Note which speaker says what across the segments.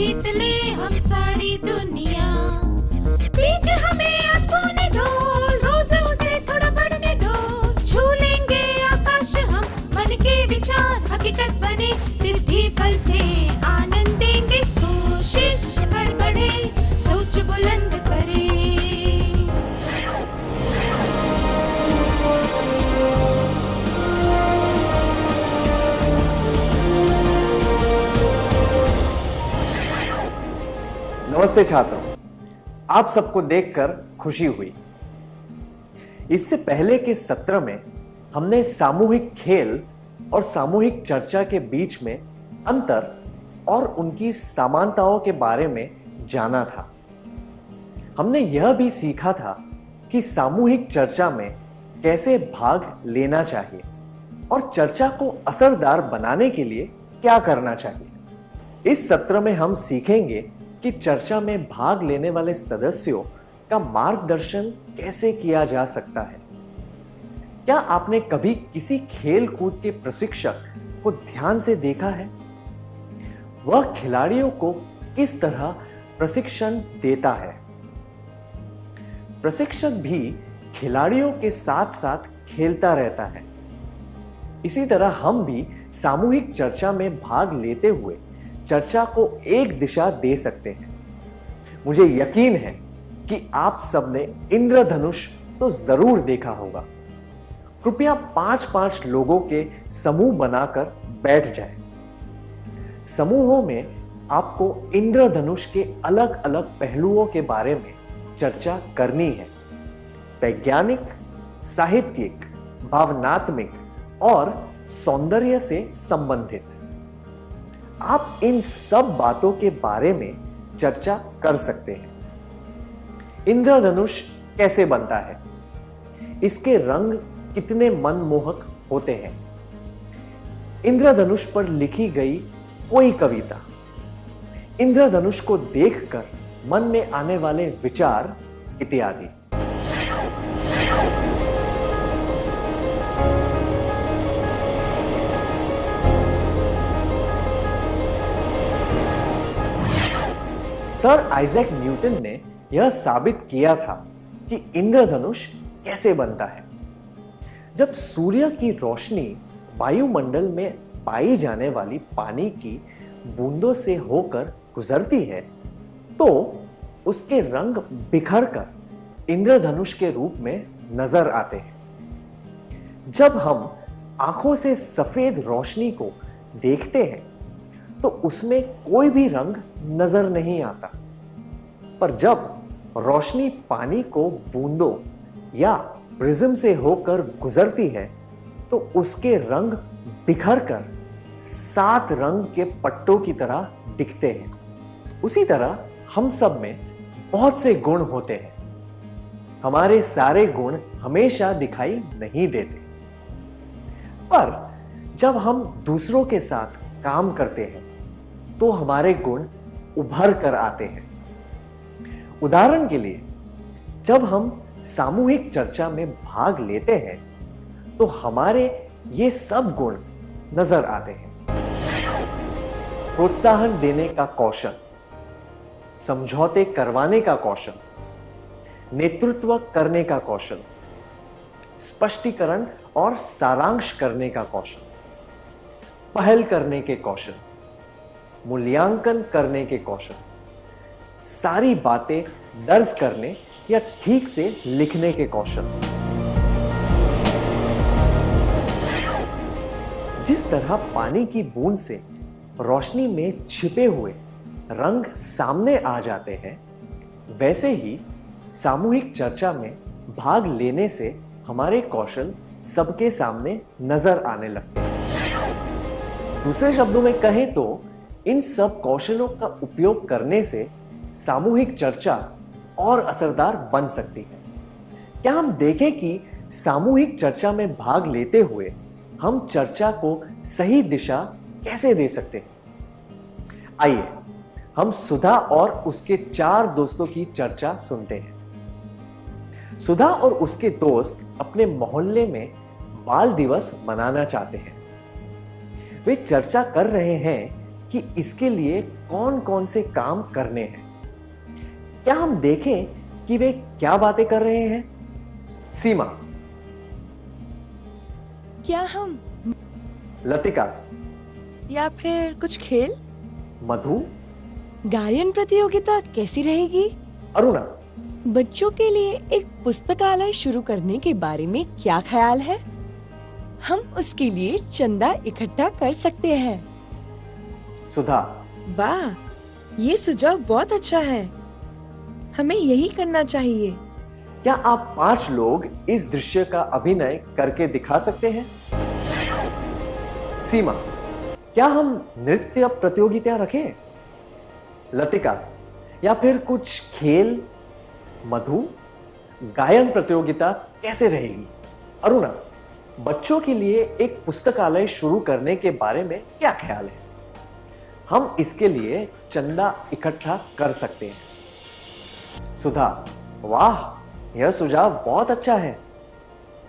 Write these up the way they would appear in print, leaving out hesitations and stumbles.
Speaker 1: जीत ले हम सारी दुनिया। बीच हमें आज बोने दो, रोज उसे थोड़ा बढ़ने दो। छू लेंगे आकाश हम, मन के विचार हकीकत बने। सिद्धि फल से आनंद देंगे, कोशिश कर बढ़े, सोच बुलंद करे।
Speaker 2: नमस्ते छात्रों, आप सबको देखकर खुशी हुई। इससे पहले के सत्र में हमने सामूहिक खेल और सामूहिक चर्चा के बीच में अंतर और उनकी समानताओं के बारे में जाना था। हमने यह भी सीखा था कि सामूहिक चर्चा में कैसे भाग लेना चाहिए और चर्चा को असरदार बनाने के लिए क्या करना चाहिए। इस सत्र में हम सीखेंगे कि चर्चा में भाग लेने वाले सदस्यों का मार्गदर्शन कैसे किया जा सकता है। क्या आपने कभी किसी खेल कूद के प्रशिक्षक को ध्यान से देखा है? वह खिलाड़ियों को किस तरह प्रशिक्षण देता है? प्रशिक्षक भी खिलाड़ियों के साथ साथ खेलता रहता है। इसी तरह हम भी सामूहिक चर्चा में भाग लेते हुए चर्चा को एक दिशा दे सकते हैं। मुझे यकीन है कि आप सबने इंद्रधनुष तो जरूर देखा होगा। कृपया 5-5 लोगों के समूह बनाकर बैठ जाएं। समूहों में आपको इंद्रधनुष के अलग अलग पहलुओं के बारे में चर्चा करनी है। वैज्ञानिक, साहित्यिक, भावनात्मक और सौंदर्य से संबंधित। आप इन सब बातों के बारे में चर्चा कर सकते हैं। इंद्रधनुष कैसे बनता है? इसके रंग कितने मनमोहक होते हैं? इंद्रधनुष पर लिखी गई कोई कविता, इंद्रधनुष को देखकर मन में आने वाले विचार इत्यादि। सर आइजैक न्यूटन ने यह साबित किया था कि इंद्रधनुष कैसे बनता है। जब सूर्य की रोशनी वायुमंडल में पाई जाने वाली पानी की बूंदों से होकर गुजरती है तो उसके रंग बिखरकर इंद्रधनुष के रूप में नजर आते हैं। जब हम आंखों से सफेद रोशनी को देखते हैं तो उसमें कोई भी रंग नजर नहीं आता, पर जब रोशनी पानी को बूंदों या प्रिज्म से होकर गुजरती है तो उसके रंग बिखरकर 7 रंग के पट्टों की तरह दिखते हैं। उसी तरह हम सब में बहुत से गुण होते हैं। हमारे सारे गुण हमेशा दिखाई नहीं देते, पर जब हम दूसरों के साथ काम करते हैं तो हमारे गुण उभर कर आते हैं। उदाहरण के लिए, जब हम सामूहिक चर्चा में भाग लेते हैं तो हमारे ये सब गुण नजर आते हैं। प्रोत्साहन देने का कौशल, समझौते करवाने का कौशल, नेतृत्व करने का कौशल, स्पष्टीकरण और सारांश करने का कौशल, पहल करने के कौशल, मूल्यांकन करने के कौशल, सारी बातें दर्ज करने या ठीक से लिखने के कौशल। जिस तरह पानी की बूंद से रोशनी में छिपे हुए रंग सामने आ जाते हैं, वैसे ही सामूहिक चर्चा में भाग लेने से हमारे कौशल सबके सामने नजर आने लगते हैं। दूसरे शब्दों में कहें तो इन सब कौशलों का उपयोग करने से सामूहिक चर्चा और असरदार बन सकती है। क्या हम देखें कि सामूहिक चर्चा में भाग लेते हुए हम चर्चा को सही दिशा कैसे दे सकते हैं? आइए हम सुधा और उसके 4 दोस्तों की चर्चा सुनते हैं। सुधा और उसके दोस्त अपने मोहल्ले में बाल दिवस मनाना चाहते हैं। वे चर्चा कर रहे हैं कि इसके लिए कौन कौन से काम करने हैं। क्या हम देखें कि वे क्या बातें कर रहे हैं? सीमा,
Speaker 3: क्या हम
Speaker 2: लतिका,
Speaker 3: या फिर कुछ खेल?
Speaker 2: मधु,
Speaker 3: गायन प्रतियोगिता कैसी रहेगी?
Speaker 2: अरुणा,
Speaker 3: बच्चों के लिए एक पुस्तकालय शुरू करने के बारे में क्या ख्याल है? हम उसके लिए चंदा इकट्ठा कर सकते हैं।
Speaker 2: सुधा,
Speaker 4: वाह, ये सुझाव बहुत अच्छा है। हमें यही करना चाहिए।
Speaker 2: क्या आप 5 लोग इस दृश्य का अभिनय करके दिखा सकते हैं? सीमा, क्या हम नृत्य प्रतियोगिता रखें? लतिका, या फिर कुछ खेल? मधु, गायन प्रतियोगिता कैसे रहेगी? अरुणा, बच्चों के लिए एक पुस्तकालय शुरू करने के बारे में क्या ख्याल है? हम इसके लिए चंदा इकट्ठा कर सकते हैं। सुधा, वाह, यह सुझाव बहुत अच्छा है।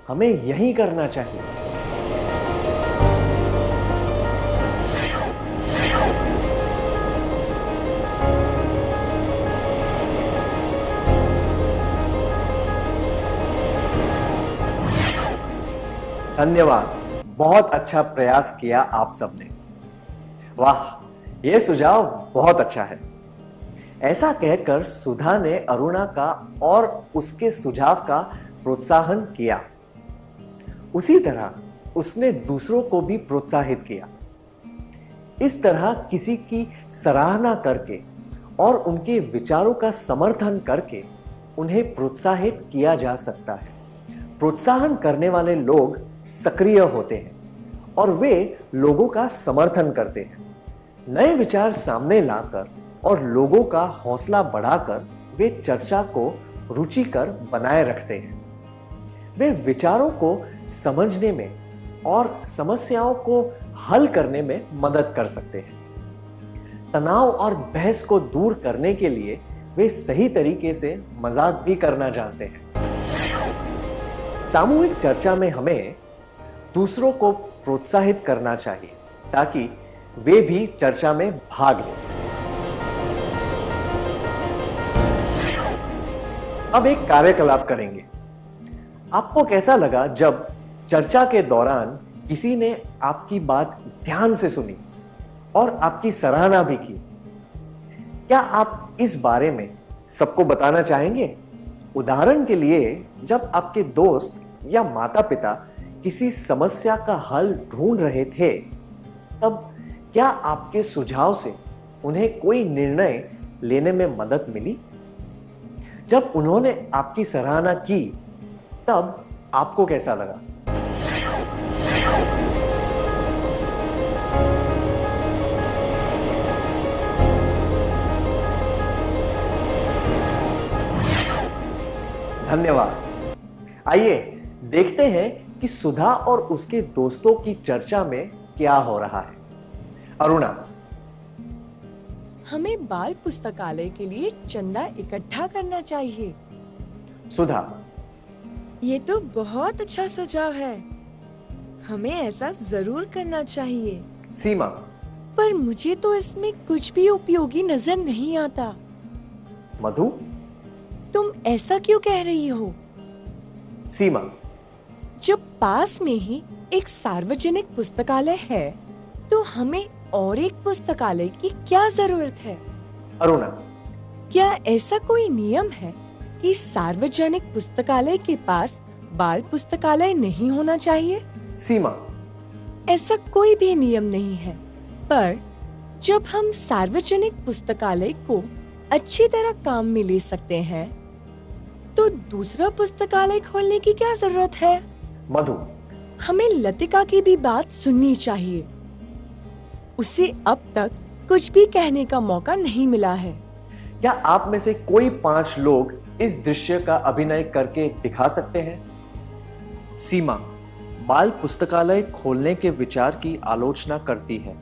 Speaker 2: हमें यही करना चाहिए। धन्यवाद, बहुत अच्छा प्रयास किया आप सबने। वाह, यह सुझाव बहुत अच्छा है। ऐसा कहकर सुधा ने अरुणा का और उसके सुझाव का प्रोत्साहन किया। उसी तरह उसने दूसरों को भी प्रोत्साहित किया। इस तरह किसी की सराहना करके और उनके विचारों का समर्थन करके उन्हें प्रोत्साहित किया जा सकता है। प्रोत्साहन करने वाले लोग सक्रिय होते हैं और वे लोगों का समर्थन करते हैं। नए विचार सामने लाकर और लोगों का हौसला बढ़ाकर वे चर्चा को रुचिकर बनाए रखते हैं। वे विचारों को समझने में और समस्याओं को हल करने में मदद कर सकते हैं। तनाव और बहस को दूर करने के लिए वे सही तरीके से मजाक भी करना जानते हैं। सामूहिक चर्चा में हमें दूसरों को प्रोत्साहित करना चाहिए ताकि वे भी चर्चा में भाग लें। अब एक कार्यकलाप करेंगे। आपको कैसा लगा जब चर्चा के दौरान किसी ने आपकी बात ध्यान से सुनी और आपकी सराहना भी की? क्या आप इस बारे में सबको बताना चाहेंगे? उदाहरण के लिए, जब आपके दोस्त या माता-पिता किसी समस्या का हल ढूंढ रहे थे, तब क्या आपके सुझाव से उन्हें कोई निर्णय लेने में मदद मिली? जब उन्होंने आपकी सराहना की, तब आपको कैसा लगा? धन्यवाद। आइए देखते हैं कि सुधा और उसके दोस्तों की चर्चा में क्या हो रहा है। अरुणा,
Speaker 3: हमें बाल पुस्तकालय के लिए चंदा इकट्ठा करना चाहिए।
Speaker 2: सुधा,
Speaker 4: ये तो बहुत अच्छा सुझाव है। हमें ऐसा जरूर करना चाहिए।
Speaker 2: सीमा,
Speaker 3: पर मुझे तो इसमें कुछ भी उपयोगी नजर नहीं आता।
Speaker 2: मधु,
Speaker 3: तुम ऐसा क्यों कह रही हो?
Speaker 2: सीमा,
Speaker 3: जब पास में ही एक सार्वजनिक पुस्तकालय है, तो हमें और एक पुस्तकालय की क्या जरूरत है?
Speaker 2: अरुणा,
Speaker 3: क्या ऐसा कोई नियम है कि सार्वजनिक पुस्तकालय के पास बाल पुस्तकालय नहीं होना चाहिए?
Speaker 2: सीमा,
Speaker 3: ऐसा कोई भी नियम नहीं है, पर जब हम सार्वजनिक पुस्तकालय को अच्छी तरह काम में ले सकते हैं, तो दूसरा पुस्तकालय खोलने की क्या जरूरत है?
Speaker 2: मधु,
Speaker 3: हमें लतिका की भी बात सुननी चाहिए। उसे अब तक कुछ भी कहने का मौका नहीं मिला है।
Speaker 2: क्या आप में से कोई 5 लोग इस दृश्य का अभिनय करके दिखा सकते हैं? सीमा बाल पुस्तकालय खोलने के विचार की आलोचना करती है।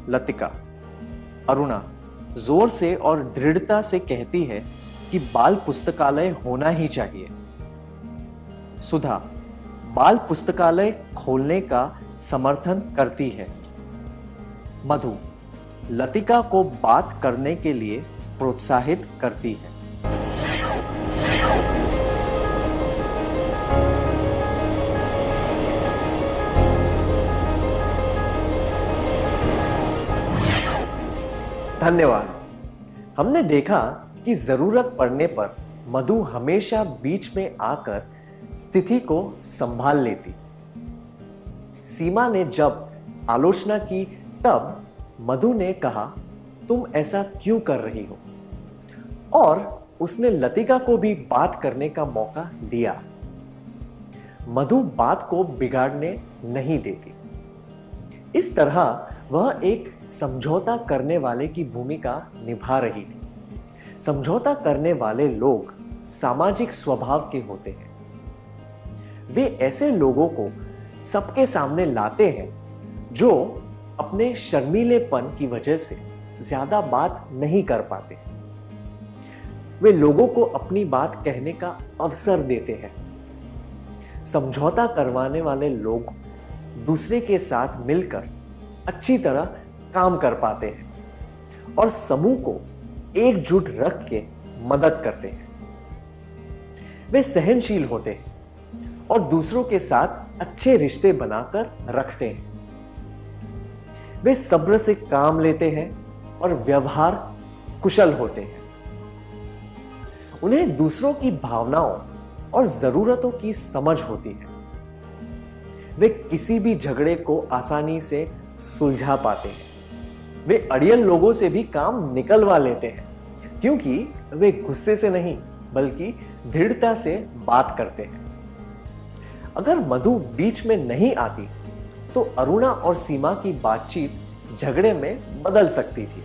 Speaker 2: लतिका, अरुणा जोर से और दृढ़ता से कहती है कि बाल पुस्तकालय होना ही चाहिए। सुधा बाल पुस्तकालय खोलने का समर्थन करती है। मधु लतिका को बात करने के लिए प्रोत्साहित करती है। धन्यवाद। हमने देखा कि जरूरत पड़ने पर मधु हमेशा बीच में आकर स्थिति को संभाल लेती। सीमा ने जब आलोचना की तब मधु ने कहा, तुम ऐसा क्यों कर रही हो? और उसने लतिका को भी बात करने का मौका दिया। मधु बात को बिगाड़ने नहीं देती। इस तरह वह एक समझौता करने वाले की भूमिका निभा रही थी। समझौता करने वाले लोग सामाजिक स्वभाव के होते हैं। वे ऐसे लोगों को सबके सामने लाते हैं जो अपने शर्मीलेपन की वजह से ज्यादा बात नहीं कर पाते। वे लोगों को अपनी बात कहने का अवसर देते हैं। समझौता करवाने वाले लोग दूसरे के साथ मिलकर अच्छी तरह काम कर पाते हैं और समूह को एकजुट रख के मदद करते हैं। वे सहनशील होते हैं और दूसरों के साथ अच्छे रिश्ते बनाकर रखते हैं। वे सब्र से काम लेते हैं और व्यवहार कुशल होते हैं। उन्हें दूसरों की भावनाओं और जरूरतों की समझ होती है। वे किसी भी झगड़े को आसानी से सुलझा पाते हैं। वे अड़ियल लोगों से भी काम निकलवा लेते हैं क्योंकि वे गुस्से से नहीं बल्कि दृढ़ता से बात करते हैं। अगर मधु बीच में नहीं आती तो अरुणा और सीमा की बातचीत झगड़े में बदल सकती थी।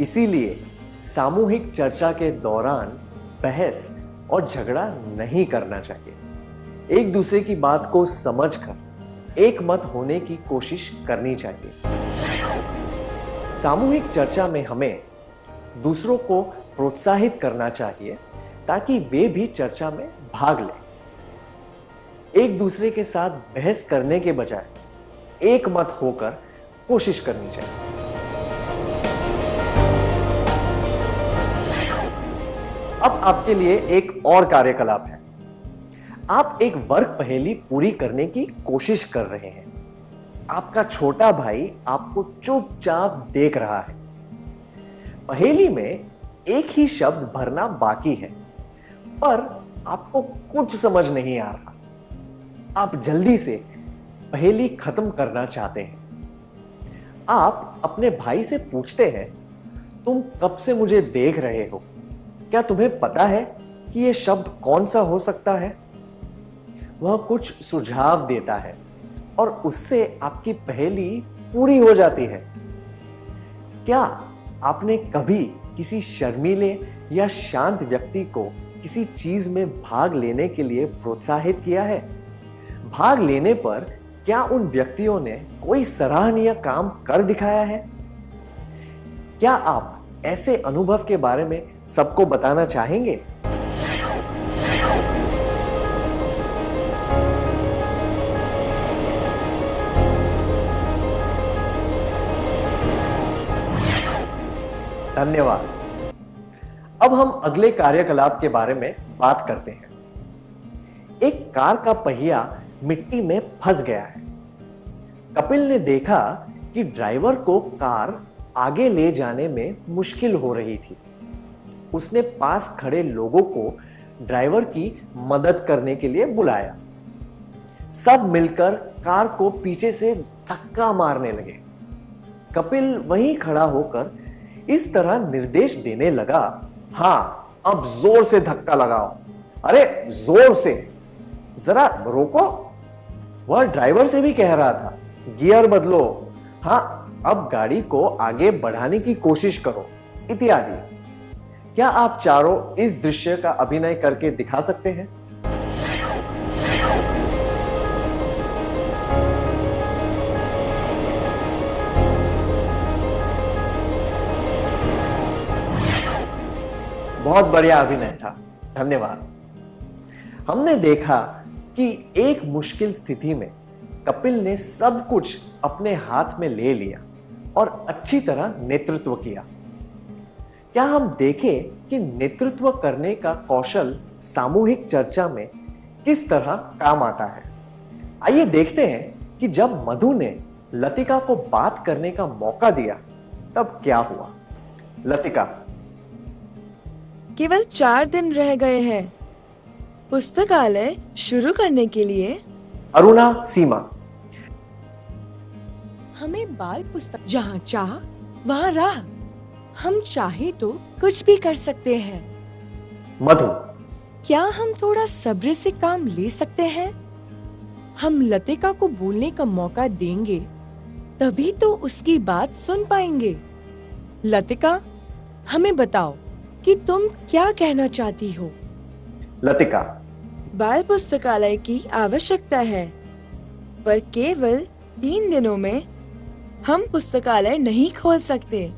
Speaker 2: इसीलिए सामूहिक चर्चा के दौरान बहस और झगड़ा नहीं करना चाहिए। एक दूसरे की बात को समझकर एक मत होने की कोशिश करनी चाहिए। सामूहिक चर्चा में हमें दूसरों को प्रोत्साहित करना चाहिए ताकि वे भी चर्चा में भाग लें। एक दूसरे के साथ बहस करने के बजाय एक मत होकर कोशिश करनी चाहिए। अब आपके लिए एक और कार्यकलाप है। आप एक वर्ग पहेली पूरी करने की कोशिश कर रहे हैं। आपका छोटा भाई आपको चुपचाप देख रहा है। पहेली में एक ही शब्द भरना बाकी है, पर आपको कुछ समझ नहीं आ रहा। आप जल्दी से पहेली खत्म करना चाहते हैं। आप अपने भाई से पूछते हैं, तुम कब से मुझे देख रहे हो? क्या तुम्हें पता है कि यह शब्द कौन सा हो सकता है? वह कुछ सुझाव देता है और उससे आपकी पहेली पूरी हो जाती है। क्या आपने कभी किसी शर्मीले या शांत व्यक्ति को किसी चीज में भाग लेने के लिए प्रोत्साहित किया है? भाग लेने पर क्या उन व्यक्तियों ने कोई सराहनीय काम कर दिखाया है? क्या आप ऐसे अनुभव के बारे में सबको बताना चाहेंगे? धन्यवाद। अब हम अगले कार्यकलाप के बारे में बात करते हैं। एक कार का पहिया मिट्टी में फंस गया है। कपिल ने देखा कि ड्राइवर को कार आगे ले जाने में मुश्किल हो रही थी। उसने पास खड़े लोगों को ड्राइवर की मदद करने के लिए बुलाया। सब मिलकर कार को पीछे से धक्का मारने लगे। कपिल वहीं खड़ा होकर इस तरह निर्देश देने लगा, हाँ, अब जोर से धक्का लगाओ। अरे जोर से, जरा रोको। वह ड्राइवर से भी कह रहा था, गियर बदलो, हाँ, अब गाड़ी को आगे बढ़ाने की कोशिश करो, इत्यादि। क्या आप चारों इस दृश्य का अभिनय करके दिखा सकते हैं? बहुत बढ़िया अभिनय था, धन्यवाद। हमने देखा कि एक मुश्किल स्थिति में कपिल ने सब कुछ अपने हाथ में ले लिया और अच्छी तरह नेतृत्व किया। क्या हम देखें कि नेतृत्व करने का कौशल सामूहिक चर्चा में किस तरह काम आता है? आइए देखते हैं कि जब मधु ने लतिका को बात करने का मौका दिया तब क्या हुआ। लतिका,
Speaker 4: केवल 4 दिन रह गए हैं पुस्तकालय शुरू करने के लिए।
Speaker 2: अरुणा, सीमा,
Speaker 3: हमें बाल पुस्तक जहाँ चाह वहाँ राह। हम चाहे तो कुछ भी कर सकते हैं।
Speaker 2: मधु,
Speaker 3: क्या हम थोड़ा सब्र से काम ले सकते हैं? हम लतिका को बोलने का मौका देंगे तभी तो उसकी बात सुन पाएंगे। लतिका, हमें बताओ कि तुम क्या कहना चाहती हो?
Speaker 2: लतिका,
Speaker 4: बाल पुस्तकालय की आवश्यकता है, पर केवल 3 दिनों में हम पुस्तकालय नहीं खोल सकते।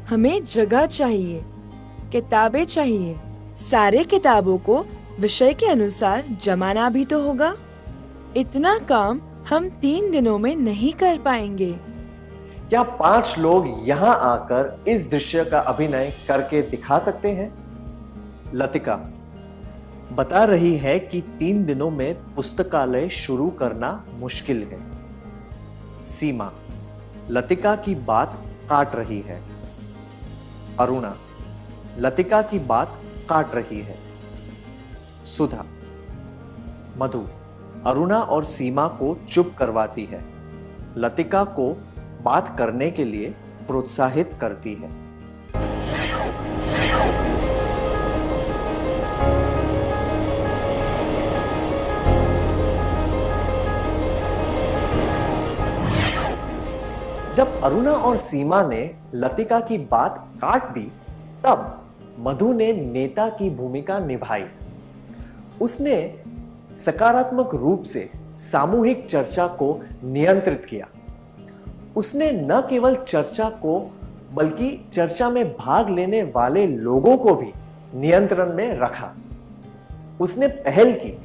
Speaker 4: हमें जगह चाहिए, किताबें चाहिए। सारे किताबों को विषय के अनुसार जमाना भी तो होगा। इतना काम हम 3 दिनों में नहीं कर पाएंगे।
Speaker 2: क्या 5 लोग यहां आकर इस दृश्य का अभिनय करके दिखा सकते हैं? लतिका बता रही है कि 3 दिनों में पुस्तकालय शुरू करना मुश्किल है। सीमा लतिका की बात काट रही है। अरुणा लतिका की बात काट रही है। सुधा मधु अरुणा और सीमा को चुप करवाती है, लतिका को बात करने के लिए प्रोत्साहित करती है। जब अरुणा और सीमा ने लतिका की बात काट दी तब मधु ने नेता की भूमिका निभाई। उसने सकारात्मक रूप से सामूहिक चर्चा को नियंत्रित किया। उसने न केवल चर्चा को बल्कि चर्चा में भाग लेने वाले लोगों को भी नियंत्रण में रखा। उसने पहल की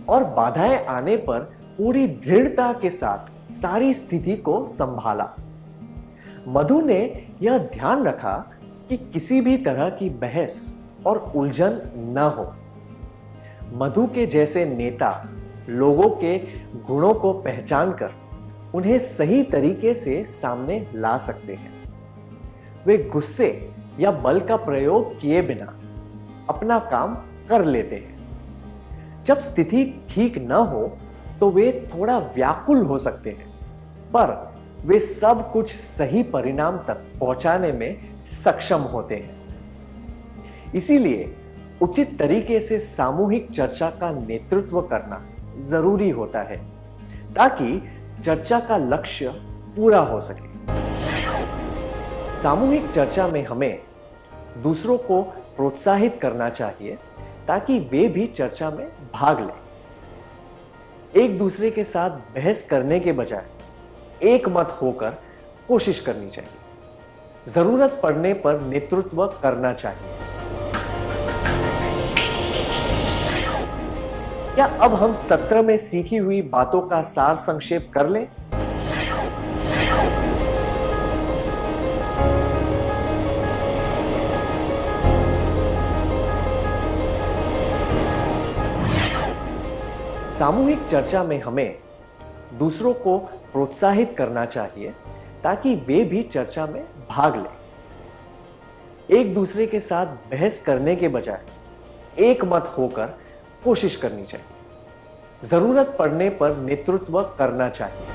Speaker 2: और बाधाएं आने पर पूरी दृढ़ता के साथ सारी स्थिति को संभाला। मधु ने यह ध्यान रखा कि किसी भी तरह की बहस और उलझन न हो। मधु के जैसे नेता लोगों के गुणों को पहचानकर उन्हें सही तरीके से सामने ला सकते हैं। वे गुस्से या बल का प्रयोग किए बिना अपना काम कर लेते हैं। जब स्थिति ठीक न हो तो वे थोड़ा व्याकुल हो सकते हैं, पर वे सब कुछ सही परिणाम तक पहुंचाने में सक्षम होते हैं। इसीलिए उचित तरीके से सामूहिक चर्चा का नेतृत्व करना जरूरी होता है ताकि चर्चा का लक्ष्य पूरा हो सके। सामूहिक चर्चा में हमें दूसरों को प्रोत्साहित करना चाहिए ताकि वे भी चर्चा में भाग लें। एक दूसरे के साथ बहस करने के बजाय एक मत होकर कोशिश करनी चाहिए। जरूरत पड़ने पर नेतृत्व करना चाहिए। क्या अब हम सत्र में सीखी हुई बातों का सार संक्षेप कर लें? सामूहिक चर्चा में हमें दूसरों को प्रोत्साहित करना चाहिए ताकि वे भी चर्चा में भाग लें। एक दूसरे के साथ बहस करने के बजाय एक मत होकर कोशिश करनी चाहिए। जरूरत पड़ने पर नेतृत्व करना चाहिए।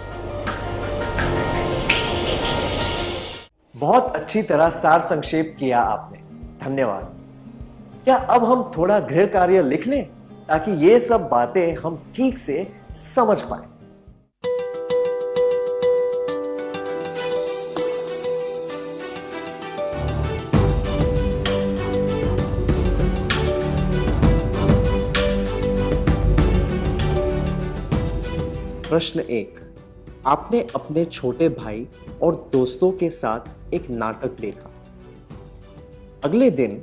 Speaker 2: बहुत अच्छी तरह सार संक्षेप किया आपने, धन्यवाद। क्या अब हम थोड़ा गृह कार्य लिख लें ताकि ये सब बातें हम ठीक से समझ पाए? प्रश्न 1, आपने अपने छोटे भाई और दोस्तों के साथ एक नाटक देखा। अगले दिन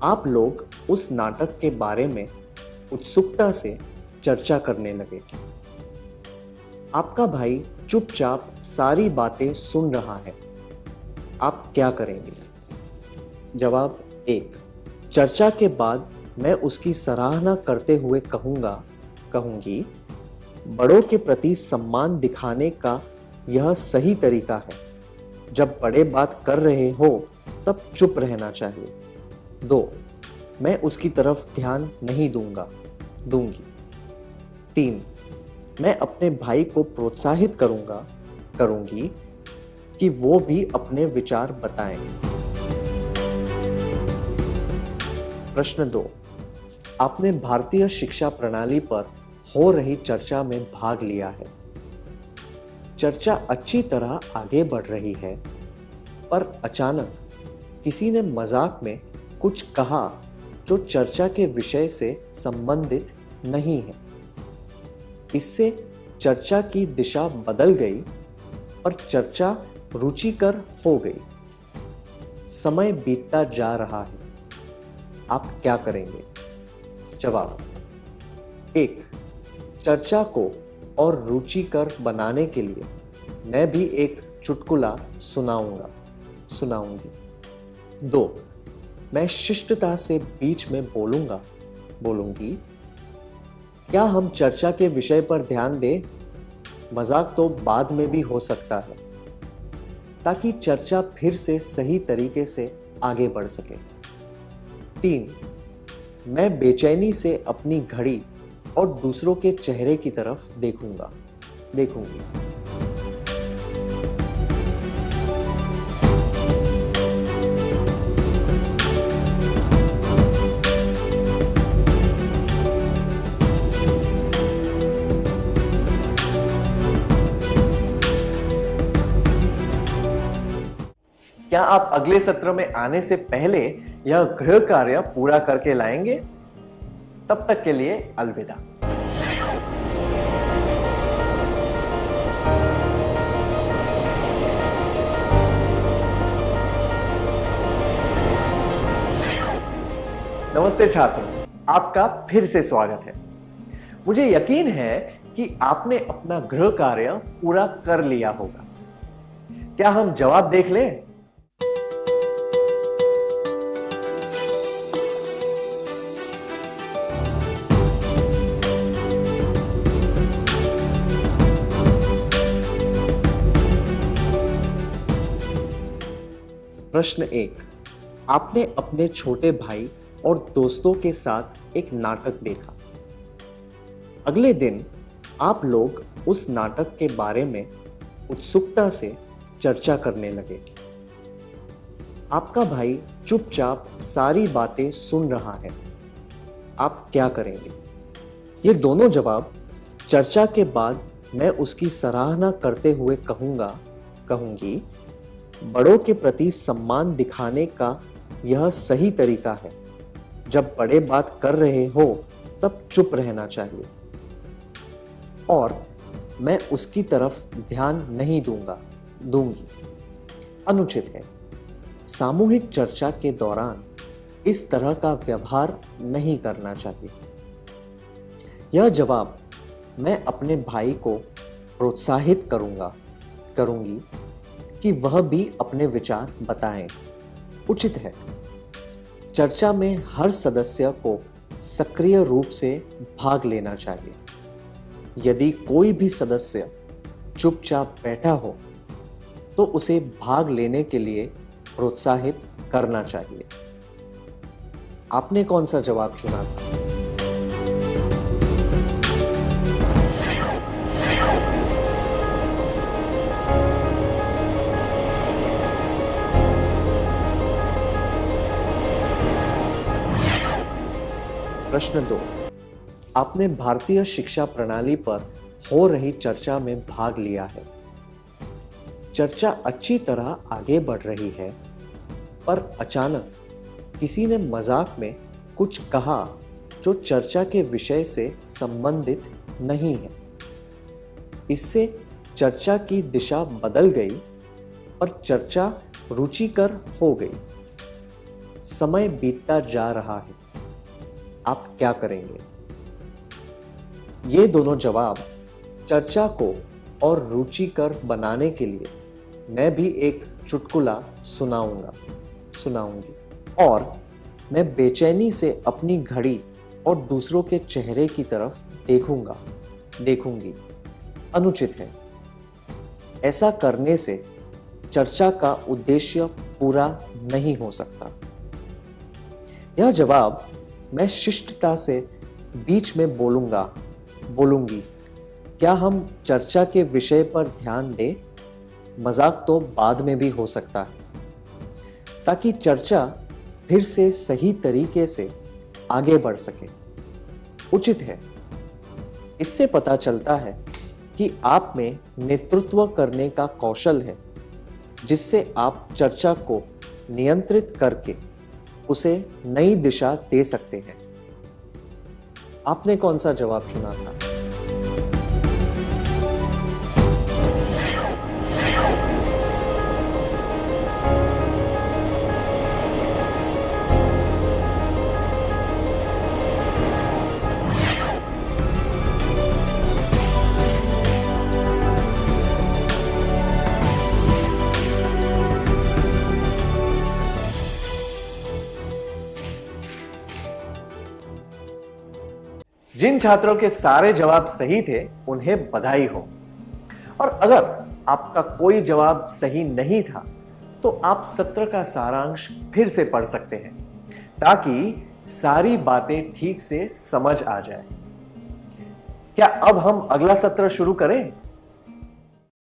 Speaker 2: आप लोग उस नाटक के बारे में उत्सुकता से चर्चा करने लगे। आपका भाई चुपचाप सारी बातें सुन रहा है आप क्या करेंगे? जवाब 1, चर्चा के बाद मैं उसकी सराहना करते हुए कहूंगी, बड़ों के प्रति सम्मान दिखाने का यह सही तरीका है। जब बड़े बात कर रहे हो तब चुप रहना चाहिए। 2, मैं उसकी तरफ ध्यान नहीं दूंगी। 3, मैं अपने भाई को प्रोत्साहित करूंगी कि वो भी अपने विचार बताएं। प्रश्न 2, आपने भारतीय शिक्षा प्रणाली पर हो रही चर्चा में भाग लिया है। चर्चा अच्छी तरह आगे बढ़ रही है, पर अचानक किसी ने मजाक में कुछ कहा जो चर्चा के विषय से संबंधित नहीं है। इससे चर्चा की दिशा बदल गई और चर्चा रुचिकर हो गई। समय बीतता जा रहा है। आप क्या करेंगे? जवाब 1, चर्चा को और रुचिकर बनाने के लिए मैं भी एक चुटकुला सुनाऊंगी। 2, मैं शिष्टता से बीच में बोलूंगी, क्या हम चर्चा के विषय पर ध्यान दें? मजाक तो बाद में भी हो सकता है, ताकि चर्चा फिर से सही तरीके से आगे बढ़ सके। 3, मैं बेचैनी से अपनी घड़ी और दूसरों के चेहरे की तरफ देखूंगी। क्या आप अगले सत्र में आने से पहले यह गृह कार्य पूरा करके लाएंगे? तब तक के लिए अलविदा। नमस्ते छात्रों, आपका फिर से स्वागत है। मुझे यकीन है कि आपने अपना गृह कार्य पूरा कर लिया होगा। क्या हम जवाब देख लें? प्रश्न 1, आपने अपने छोटे भाई और दोस्तों के साथ एक नाटक देखा। अगले दिन आप लोग उस नाटक के बारे में उत्सुकता से चर्चा करने लगे। आपका भाई चुपचाप सारी बातें सुन रहा है। आप क्या करेंगे? ये दोनों जवाब चर्चा के बाद मैं उसकी सराहना करते हुए कहूंगी, बड़ों के प्रति सम्मान दिखाने का यह सही तरीका है। जब बड़े बात कर रहे हो तब चुप रहना चाहिए। और मैं उसकी तरफ ध्यान नहीं दूंगी। अनुचित है। सामूहिक चर्चा के दौरान इस तरह का व्यवहार नहीं करना चाहिए। यह जवाब मैं अपने भाई को प्रोत्साहित करूंगी कि वह भी अपने विचार बताएं। उचित है। चर्चा में हर सदस्य को सक्रिय रूप से भाग लेना चाहिए। यदि कोई भी सदस्य चुपचाप बैठा हो तो उसे भाग लेने के लिए प्रोत्साहित करना चाहिए। आपने कौन सा जवाब चुना था? प्रश्न 2, आपने भारतीय शिक्षा प्रणाली पर हो रही चर्चा में भाग लिया है। चर्चा अच्छी तरह आगे बढ़ रही है, पर अचानक किसी ने मजाक में कुछ कहा जो चर्चा के विषय से संबंधित नहीं है। इससे चर्चा की दिशा बदल गई और चर्चा रुचिकर हो गई। समय बीतता जा रहा है। आप क्या करेंगे? ये दोनों जवाब चर्चा को और रुचिकर बनाने के लिए मैं भी एक चुटकुला सुनाऊंगी और मैं बेचैनी से अपनी घड़ी और दूसरों के चेहरे की तरफ देखूंगी। अनुचित है। ऐसा करने से चर्चा का उद्देश्य पूरा नहीं हो सकता। यह जवाब मैं शिष्टता से बीच में बोलूंगी। क्या हम चर्चा के विषय पर ध्यान दें? मजाक तो बाद में भी हो सकता है, ताकि चर्चा फिर से सही तरीके से आगे बढ़ सके। उचित है। इससे पता चलता है कि आप में नेतृत्व करने का कौशल है, जिससे आप चर्चा को नियंत्रित करके उसे नई दिशा दे सकते हैं। आपने कौन सा जवाब चुना था? जिन छात्रों के सारे जवाब सही थे उन्हें बधाई हो। और अगर आपका कोई जवाब सही नहीं था तो आप सत्र का सारांश फिर से पढ़ सकते हैं, ताकि सारी बातें ठीक से समझ आ जाए। क्या अब हम अगला सत्र शुरू करें?